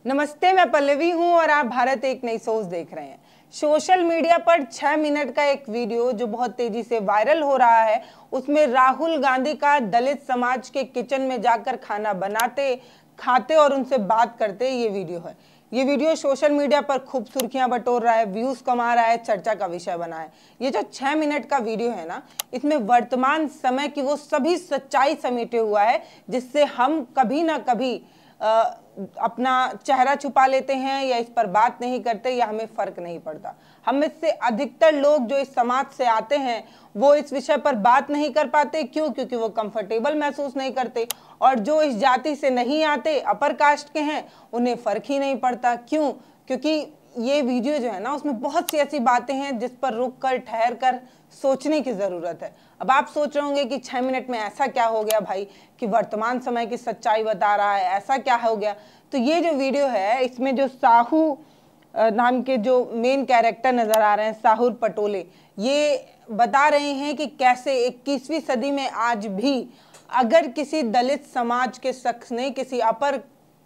नमस्ते, मैं पल्लवी हूं और आप भारत एक नई सोच देख रहे हैं। सोशल मीडिया पर 6 मिनट का एक वीडियो जो बहुत तेजी से वायरल हो रहा है, उसमें राहुल गांधी का दलित समाज के किचन में जाकर खाना बनाते, खाते और उनसे बात करते ये वीडियो है। ये वीडियो सोशल मीडिया पर खूब सुर्खियां बटोर रहा है, व्यूज कमा रहा है, चर्चा का विषय बना है। ये जो 6 मिनट का वीडियो है ना, इसमें वर्तमान समय की वो सभी सच्चाई समेटे हुआ है जिससे हम कभी ना कभी अपना चेहरा छुपा लेते हैं या इस पर बात नहीं करते या हमें फर्क नहीं पड़ता। हम में से अधिकतर लोग जो इस समाज से आते हैं वो इस विषय पर बात नहीं कर पाते। क्यों? क्योंकि वो कंफर्टेबल महसूस नहीं करते। और जो इस जाति से नहीं आते, अपर कास्ट के हैं, उन्हें फर्क ही नहीं पड़ता। क्यों? क्योंकि ये वीडियो जो है ना, उसमें बहुत सी ऐसी बातें हैं जिस पर रुक कर ठहर कर सोचने की ज़रूरत है। अब आप सोच रहे होंगे कि 6 मिनट में ऐसा क्या हो गया भाई कि वर्तमान समय की सच्चाई बता रहा है, ऐसा क्या हो गया? तो ये जो वीडियो है, इसमें जो साहू नाम के जो मेन कैरेक्टर नज़र आ रहे हैं, साहुल पटोले, ये बता रहे हैं कि कैसे 21वीं सदी में आज भी अगर किसी दलित समाज के शख्स ने किसी अपर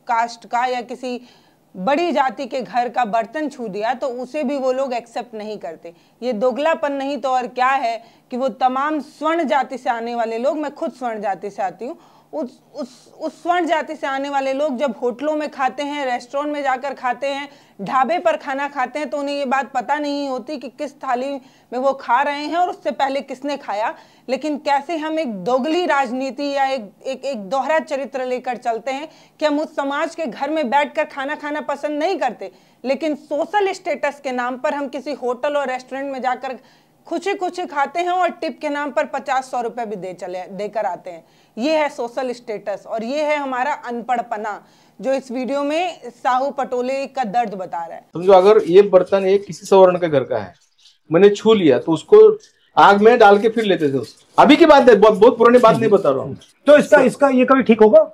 कास्ट का या किसी बड़ी जाति के घर का बर्तन छू दिया तो उसे भी वो लोग एक्सेप्ट नहीं करते। ये दोगलापन नहीं तो और क्या है कि वो तमाम स्वर्ण जाति से आने वाले लोग, मैं खुद स्वर्ण जाति से आती हूँ, उस स्वर्ण जाति से आने वाले लोग जब होटलों में खाते हैं, रेस्टोरेंट में जाकर खाते हैं, ढाबे पर खाना खाते हैं, तो उन्हें ये बात पता नहीं होती कि किस थाली में वो खा रहे हैं और उससे पहले किसने खाया। लेकिन कैसे हम एक दोगली राजनीति या एक दोहरा चरित्र लेकर चलते हैं कि हम उस समाज के घर में बैठकर खाना खाना पसंद नहीं करते, लेकिन सोशल स्टेटस के नाम पर हम किसी होटल और रेस्टोरेंट में जाकर खुशी खुशी खाते हैं और टिप के नाम पर 50-100 रुपए भी देकर आते हैं। ये है सोशल स्टेटस और ये है हमारा अनपढ़पना जो इस वीडियो में साहू पटोले का दर्द बता रहा है। समझो अगर ये बर्तन एक किसी सवर्ण के घर का है, मैंने छू लिया तो उसको आग में डाल के फिर लेते थे उसको। अभी की बात है, बहुत पुरानी बात नहीं बता रहा हूँ। तो इसका ये कभी ठीक होगा?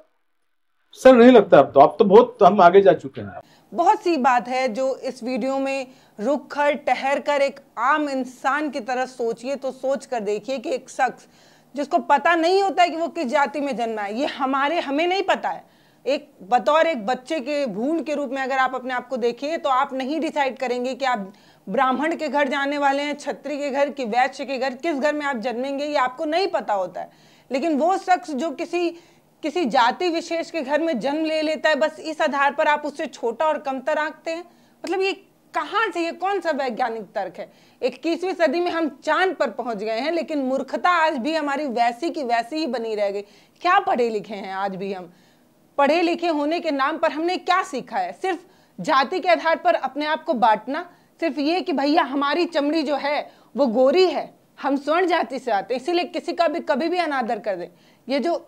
सर नहीं लगता। अब तो बहुत हम आगे जा चुके हैं। बहुत सी बात है जो इस वीडियो में रुक कर ठहर कर एक आम इंसान की तरह सोचिए तो सोच कर देखिए कि एक शख्स जिसको पता नहीं होता है कि वो किस जाति में जन्मा है, ये हमें नहीं पता है। बतौर एक बच्चे के भूल के रूप में अगर आप अपने आप को देखिए तो आप नहीं डिसाइड करेंगे कि आप ब्राह्मण के घर जाने वाले हैं, क्षत्रिय के घर कि वैश्य के घर, किस घर में आप जन्मेंगे ये आपको नहीं पता होता है। लेकिन वो शख्स जो किसी जाति विशेष के घर में जन्म ले लेता है, बस इस आधार पर आप उससे छोटा और कमतर आंकते हैं। मतलब ये कहाँ से, ये कौन सा वैज्ञानिक तर्क है? 21वीं सदी में हम चांद पर पहुंच गए हैं, लेकिन मूर्खता आज भी हमारी वैसी की वैसी ही बनी रह गई। क्या पढ़े लिखे हैं आज भी हम? पढ़े लिखे होने के नाम पर हमने क्या सीखा है? सिर्फ जाति के आधार पर अपने आप को बांटना, सिर्फ ये कि भैया हमारी चमड़ी जो है वो गोरी है, हम स्वर्ण जाति से आते हैं, इसीलिए किसी का भी कभी भी अनादर कर दें। ये जो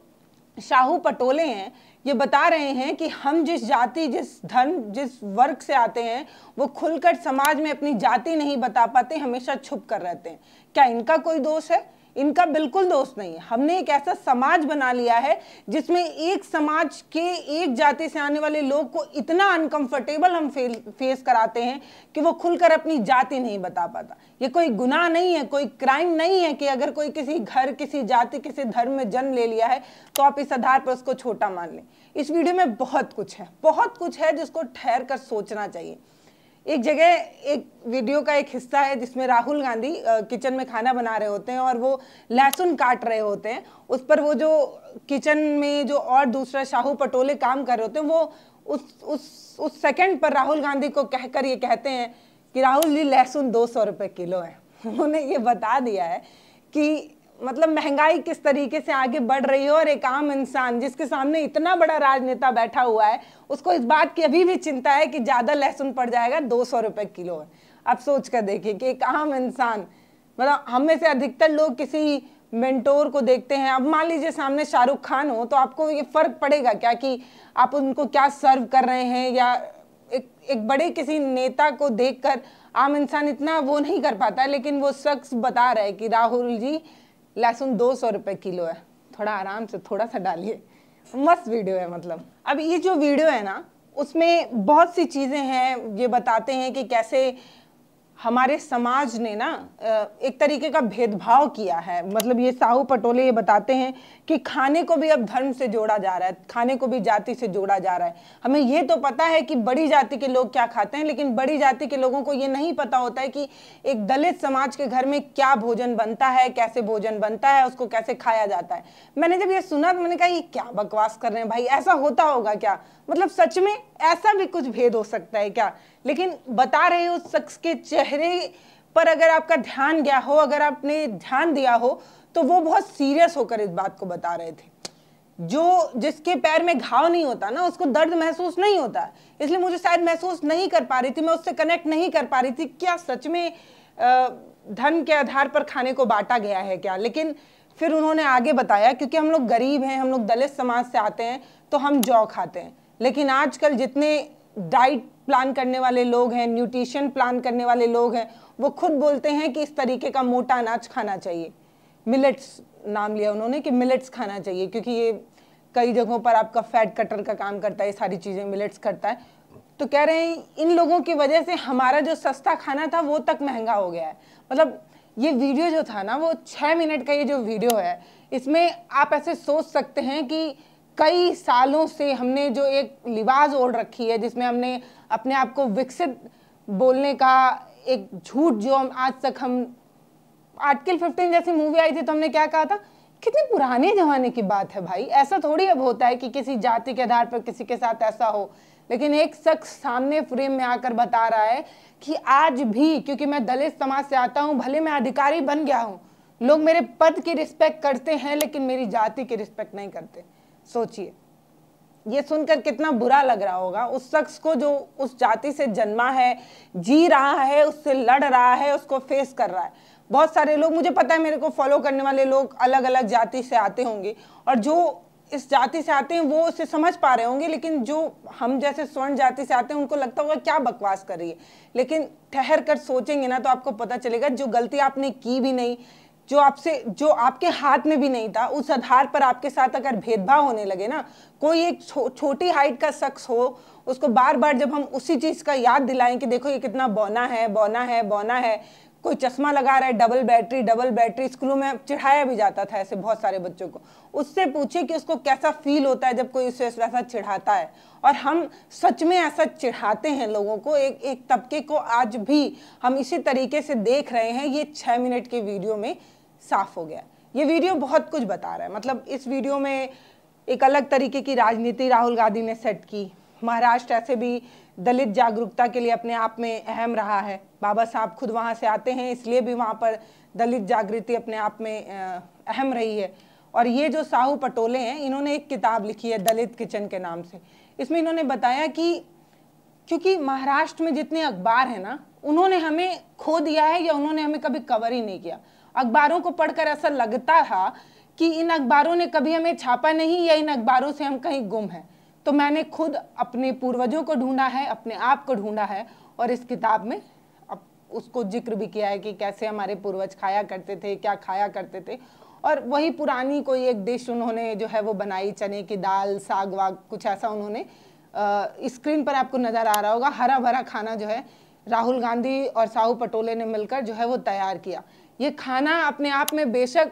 साहू पटोले हैं ये बता रहे हैं कि हम जिस जाति, जिस धर्म, जिस वर्ग से आते हैं वो खुलकर समाज में अपनी जाति नहीं बता पाते, हमेशा छुप कर रहते हैं। क्या इनका कोई दोष है? इनका बिल्कुल दोष नहीं है। हमने एक ऐसा समाज बना लिया है जिसमें एक समाज के एक जाति से आने वाले लोग को इतना अनकंफर्टेबल हम फेस कराते हैं कि वो खुलकर अपनी जाति नहीं बता पाता। ये कोई गुनाह नहीं है, कोई क्राइम नहीं है कि अगर कोई किसी घर, किसी जाति, किसी धर्म में जन्म ले लिया है तो आप इस आधार पर उसको छोटा मान लें। इस वीडियो में बहुत कुछ है जिसको ठहर कर सोचना चाहिए। एक जगह एक वीडियो का एक हिस्सा है जिसमें राहुल गांधी किचन में खाना बना रहे होते हैं और वो लहसुन काट रहे होते हैं। उस पर वो जो किचन में जो और दूसरा साहू पटोले काम कर रहे होते हैं वो उस सेकंड पर राहुल गांधी को कहकर ये कहते हैं कि राहुल जी लहसुन 200 रुपये किलो है। उन्होंने ये बता दिया है कि मतलब महंगाई किस तरीके से आगे बढ़ रही है और एक आम इंसान जिसके सामने इतना बड़ा राजनेता बैठा हुआ है उसको इस बात की अभी भी चिंता है कि ज़्यादा लहसुन पड़ जाएगा, 200 रुपये किलो है। आप सोच कर देखिए कि एक आम इंसान, मतलब हम में से अधिकतर लोग किसी मेंटोर को देखते हैं। अब मान लीजिए सामने शाहरुख खान हो तो आपको ये फ़र्क पड़ेगा क्या कि आप उनको क्या सर्व कर रहे हैं, या एक बड़े किसी नेता को देखकर आम इंसान इतना वो नहीं कर पाता। लेकिन वो शख्स बता रहा है कि राहुल जी लहसुन 200 रुपये किलो है, थोड़ा आराम से थोड़ा सा डालिए। मस्त वीडियो है। मतलब अब ये जो वीडियो है ना उसमें बहुत सी चीज़ें हैं। ये बताते हैं कि कैसे हमारे समाज ने ना एक तरीके का भेदभाव किया है। मतलब ये साहू पटोले ये बताते हैं कि खाने को भी अब धर्म से जोड़ा जा रहा है, खाने को भी जाति से जोड़ा जा रहा है। हमें ये तो पता है कि बड़ी जाति के लोग क्या खाते हैं, लेकिन बड़ी जाति के लोगों को ये नहीं पता होता है कि एक दलित समाज के घर में क्या भोजन बनता है, कैसे भोजन बनता है, उसको कैसे खाया जाता है। मैंने जब ये सुना तो मैंने कहा ये क्या बकवास कर रहे हैं भाई, ऐसा होता होगा क्या? मतलब सच में ऐसा भी कुछ भेद हो सकता है क्या? लेकिन बता रहे हो उस शख्स के चेहरे पर अगर आपका ध्यान गया हो, अगर आपने ध्यान दिया हो, तो वो बहुत सीरियस होकर इस बात को बता रहे थे। जो जिसके पैर में घाव नहीं होता ना, उसको दर्द महसूस नहीं होता, इसलिए मुझे शायद महसूस नहीं कर पा रही थी, मैं उससे कनेक्ट नहीं कर पा रही थी। क्या सच में धर्म के आधार पर खाने को बांटा गया है क्या? लेकिन फिर उन्होंने आगे बताया, क्योंकि हम लोग गरीब हैं, हम लोग दलित समाज से आते हैं, तो हम जौ खाते हैं। लेकिन आजकल जितने डाइट प्लान करने वाले लोग हैं, न्यूट्रिशन प्लान करने वाले लोग हैं, वो खुद बोलते हैं कि इस तरीके का मोटा अनाज खाना चाहिए। मिलेट्स नाम लिया उन्होंने कि मिलेट्स खाना चाहिए, क्योंकि ये कई जगहों पर आपका फैट कटर का काम करता है, ये सारी चीज़ें मिलेट्स करता है। तो कह रहे हैं इन लोगों की वजह से हमारा जो सस्ता खाना था वो तक महंगा हो गया है। मतलब ये वीडियो जो था ना, वो 6 मिनट का ये जो वीडियो है, इसमें आप ऐसे सोच सकते हैं कि कई सालों से हमने जो एक लिबास ओढ़ रखी है, जिसमें हमने अपने आप को विकसित बोलने का एक झूठ, जो हम आज तक हम आर्टिकल 15 जैसी मूवी आई थी तो हमने क्या कहा था, कितने पुराने जमाने की बात है भाई, ऐसा थोड़ी अब होता है कि किसी जाति के आधार पर किसी के साथ ऐसा हो। लेकिन एक शख्स सामने फ्रेम में आकर बता रहा है कि आज भी, क्योंकि मैं दलित समाज से आता हूं, भले मैं अधिकारी बन गया हूं, लोग मेरे पद की रिस्पेक्ट करते हैं लेकिन मेरी जाति की रिस्पेक्ट नहीं करते। सोचिए, ये सुनकर कितना बुरा लग रहा होगा उस शख्स को जो उस जाति से जन्मा है, जी रहा है, उससे लड़ रहा है, उसको फेस कर रहा है। बहुत सारे लोग, मुझे पता है मेरे को फॉलो करने वाले लोग अलग अलग जाति से आते होंगे, और जो इस जाति से आते हैं वो उसे समझ पा रहे होंगे, लेकिन जो हम जैसे स्वर्ण जाति से आते हैं उनको लगता होगा क्या बकवास कर रही है। लेकिन ठहर कर सोचेंगे ना तो आपको पता चलेगा, जो गलती आपने की भी नहीं, जो आपके हाथ में भी नहीं था, उस आधार पर आपके साथ अगर भेदभाव होने लगे ना, कोई एक छोटी हाइट का शख्स हो, उसको बार बार जब हम उसी चीज का याद दिलाएं कि देखो ये कितना बौना है, बौना है, बौना है, कोई चश्मा लगा रहा है, डबल बैटरी, स्कूलों में चिढ़ाया भी जाता था ऐसे बहुत सारे बच्चों को। उससे पूछिए कि उसको कैसा फील होता है जब कोई उसे वैसा चिढ़ाता है। और हम सच में ऐसा चिढ़ाते हैं लोगों को, एक तबके को आज भी हम इसी तरीके से देख रहे हैं। ये 6 मिनट के वीडियो में साफ हो गया। ये वीडियो बहुत कुछ बता रहा है। मतलब इस वीडियो में एक अलग तरीके की राजनीति राहुल गांधी ने सेट की। महाराष्ट्र ऐसे भी दलित जागरूकता के लिए अपने आप में अहम रहा है। बाबा साहब खुद वहाँ से आते हैं, इसलिए भी वहाँ पर दलित जागृति अपने आप में अहम रही है। और ये जो साहू पटोले हैं, इन्होंने एक किताब लिखी है दलित किचन के नाम से। इसमें इन्होंने बताया कि क्योंकि महाराष्ट्र में जितने अखबार हैं ना, उन्होंने हमें खो दिया है या उन्होंने हमें कभी कवर ही नहीं किया। अखबारों को पढ़कर ऐसा लगता था कि इन अखबारों ने कभी हमें छापा नहीं, या इन अखबारों से हम कहीं गुम हैं। तो मैंने खुद अपने पूर्वजों को ढूंढा है, अपने आप को ढूंढा है, और इस किताब में उसको जिक्र भी किया है कि कैसे हमारे पूर्वज खाया करते थे, क्या खाया करते थे। और वही पुरानी कोई एक डिश उन्होंने जो है वो बनाई, चने की दाल, साग वाग, कुछ ऐसा उन्होंने स्क्रीन पर आपको नजर आ रहा होगा, हरा भरा खाना जो है राहुल गांधी और साहू पटोले ने मिलकर जो है वो तैयार किया। ये खाना अपने आप में बेशक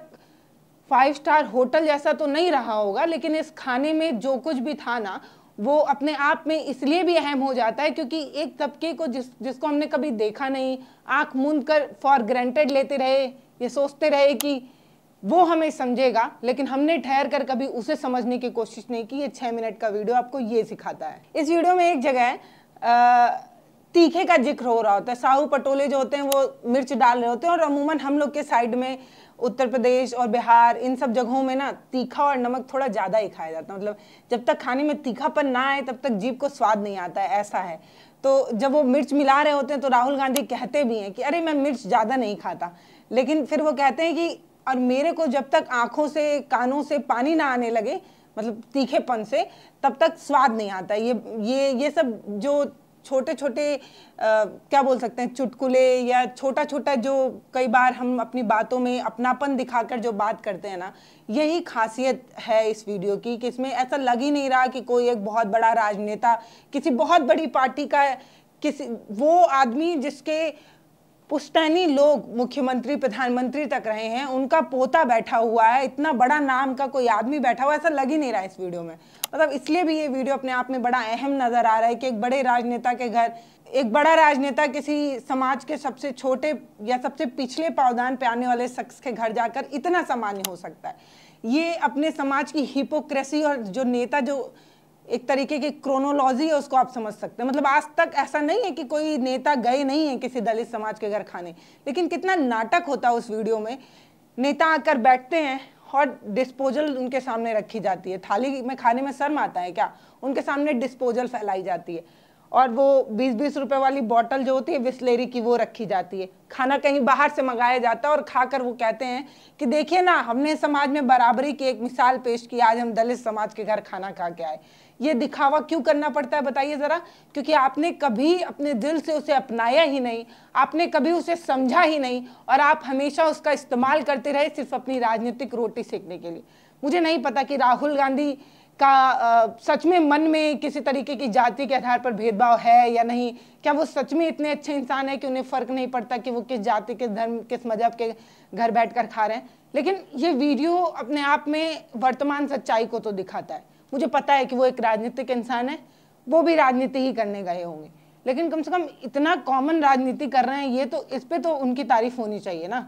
5 स्टार होटल जैसा तो नहीं रहा होगा, लेकिन इस खाने में जो कुछ भी था ना, वो अपने आप में इसलिए भी अहम हो जाता है क्योंकि एक तबके को जिसको हमने कभी देखा नहीं, आंख मूंद कर फॉर ग्रांटेड लेते रहे, ये सोचते रहे कि वो हमें समझेगा, लेकिन हमने ठहर कर कभी उसे समझने की कोशिश नहीं की। ये 6 मिनट का वीडियो आपको ये सिखाता है। इस वीडियो में एक जगह तीखे का जिक्र हो रहा होता है। साहू पटोले जो होते हैं वो मिर्च डाल रहे होते हैं, और अमूमन हम लोग के साइड में उत्तर प्रदेश और बिहार, इन सब जगहों में ना तीखा और नमक थोड़ा ज़्यादा ही खाया जाता है। मतलब जब तक खाने में तीखापन ना आए तब तक जीभ को स्वाद नहीं आता है, ऐसा है। तो जब वो मिर्च मिला रहे होते हैं तो राहुल गांधी कहते भी हैं कि अरे मैं मिर्च ज़्यादा नहीं खाता, लेकिन फिर वो कहते हैं कि और मेरे को जब तक आँखों से कानों से पानी ना आने लगे, मतलब तीखेपन से, तब तक स्वाद नहीं आता। ये सब जो छोटे छोटे क्या बोल सकते हैं, चुटकुले या छोटा छोटा जो कई बार हम अपनी बातों में अपनापन दिखाकर जो बात करते हैं ना, यही खासियत है इस वीडियो की कि इसमें ऐसा लग ही नहीं रहा कि कोई एक बहुत बड़ा राजनेता, किसी बहुत बड़ी पार्टी का, किसी वो आदमी जिसके पुश्तैनी लोग मुख्यमंत्री प्रधानमंत्री तक रहे हैं, उनका पोता बैठा हुआ है, इतना बड़ा नाम का कोई आदमी बैठा हुआ है, ऐसा लग ही नहीं रहा है इस वीडियो में। मतलब इसलिए भी ये वीडियो अपने आप में बड़ा अहम नजर आ रहा है कि एक बड़े राजनेता के घर, एक बड़ा राजनेता किसी समाज के सबसे छोटे या सबसे पिछले पावदान पे आने वाले शख्स के घर जाकर इतना सामान्य हो सकता है। ये अपने समाज की हिपोक्रेसी और जो नेता जो एक तरीके की क्रोनोलॉजी है उसको आप समझ सकते हैं। मतलब आज तक ऐसा नहीं है कि कोई नेता गए नहीं है किसी दलित समाज के घर खाने, लेकिन कितना नाटक होता है उस वीडियो में। नेता आकर बैठते हैं और डिस्पोजल उनके सामने रखी जाती है, थाली में खाने में शर्म आता है क्या, उनके सामने डिस्पोजल फैलाई जाती है और वो 20-20 रुपए वाली बोतल जो होती है बिस्लेरी की वो रखी जाती है। खाना कहीं बाहर से मंगाया जाता है और खाकर वो कहते हैं कि देखिए ना, हमने समाज में बराबरी की एक मिसाल पेश की, आज हम दलित समाज के घर खाना खा के आए। ये दिखावा क्यों करना पड़ता है बताइए ज़रा? क्योंकि आपने कभी अपने दिल से उसे अपनाया ही नहीं, आपने कभी उसे समझा ही नहीं और आप हमेशा उसका इस्तेमाल करते रहे सिर्फ अपनी राजनीतिक रोटी सेकने के लिए। मुझे नहीं पता कि राहुल गांधी का सच में मन में किसी तरीके की जाति के आधार पर भेदभाव है या नहीं। क्या वो सच में इतने अच्छे इंसान है कि उन्हें फ़र्क नहीं पड़ता कि वो किस जाति, किस धर्म, किस मजहब के घर बैठकर खा रहे हैं? लेकिन ये वीडियो अपने आप में वर्तमान सच्चाई को तो दिखाता है। मुझे पता है कि वो एक राजनीतिक इंसान है, वो भी राजनीति ही करने गए होंगे, लेकिन कम से कम इतना कॉमन राजनीति कर रहे हैं, ये तो, इस पे तो उनकी तारीफ होनी चाहिए ना।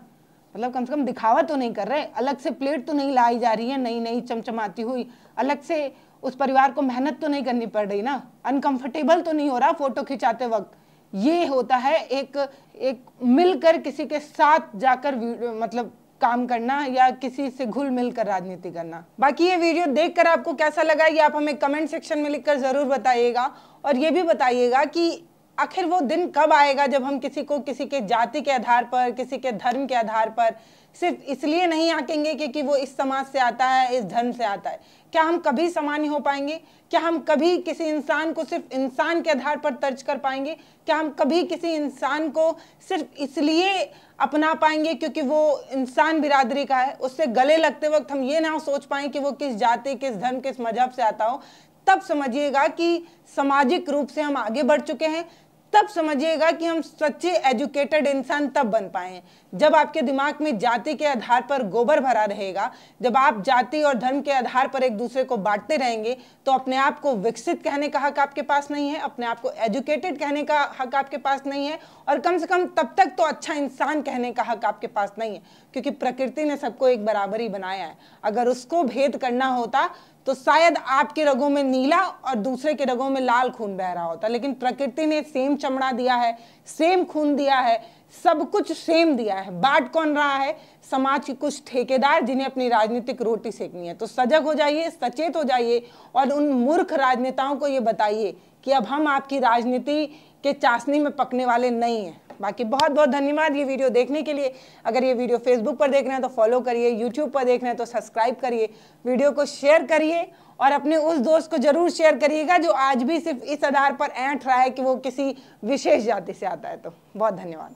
मतलब कम से कम दिखावा तो नहीं कर रहे, अलग से प्लेट तो नहीं लाई जा रही है नई नई चमचमाती हुई, अलग से उस परिवार को मेहनत तो नहीं करनी पड़ रही ना, अनकंफर्टेबल तो नहीं हो रहा फोटो खिंचाते वक्त। ये होता है एक मिलकर किसी के साथ जाकर मतलब काम करना या किसी से घुल मिलकर राजनीति करना। बाकी ये वीडियो देखकर आपको कैसा लगा ये आप हमें कमेंट सेक्शन में लिखकर जरूर बताइएगा और ये भी बताइएगा कि आखिर वो दिन कब आएगा जब हम किसी को किसी के जाति के आधार पर, किसी के धर्म के आधार पर सिर्फ इसलिए नहीं आंकेंगे क्योंकि वो इस समाज से आता है, इस धर्म से आता है। क्या हम कभी सामान्य हो पाएंगे? क्या हम कभी किसी इंसान को सिर्फ इंसान के आधार पर तर्ज कर पाएंगे? क्या हम कभी किसी इंसान को सिर्फ इसलिए अपना पाएंगे क्योंकि वो इंसान बिरादरी का है? उससे गले लगते वक्त हम ये ना सोच पाएं कि वो किस जाति, किस धर्म, किस मजहब से आता हो? तब समझिएगा कि सामाजिक रूप से हम आगे बढ़ चुके हैं। तब समझिएगा कि हम सच्चे एजुकेटेड इंसान तब बन पाए जब आपके दिमाग में जाति के आधार पर गोबर भरा रहेगा। जब आप जाति और धर्म के आधार पर एक दूसरे को बांटते रहेंगे तो अपने आप को विकसित कहने का हक आपके पास नहीं है, अपने आप को एजुकेटेड कहने का हक आपके पास नहीं है, और कम से कम तब तक तो अच्छा इंसान कहने का हक आपके पास नहीं है, क्योंकि प्रकृति ने सबको एक बराबरी बनाया है। अगर उसको भेद करना होता तो शायद आपके रगों में नीला और दूसरे के रगों में लाल खून बह रहा होता, लेकिन प्रकृति ने सेम चमड़ा दिया है, सेम खून दिया है, सब कुछ सेम दिया है। बांट कौन रहा है? समाज के कुछ ठेकेदार जिन्हें अपनी राजनीतिक रोटी सेकनी है। तो सजग हो जाइए, सचेत हो जाइए और उन मूर्ख राजनेताओं को ये बताइए कि अब हम आपकी राजनीति के चाशनी में पकने वाले नहीं हैं। बाकी बहुत बहुत धन्यवाद ये वीडियो देखने के लिए। अगर ये वीडियो फेसबुक पर देख रहे हैं तो फॉलो करिए, यूट्यूब पर देख रहे हैं तो सब्सक्राइब करिए, वीडियो को शेयर करिए और अपने उस दोस्त को जरूर शेयर करिएगा जो आज भी सिर्फ इस आधार पर ऐंठ रहा है कि वो किसी विशेष जाति से आता है। तो बहुत धन्यवाद।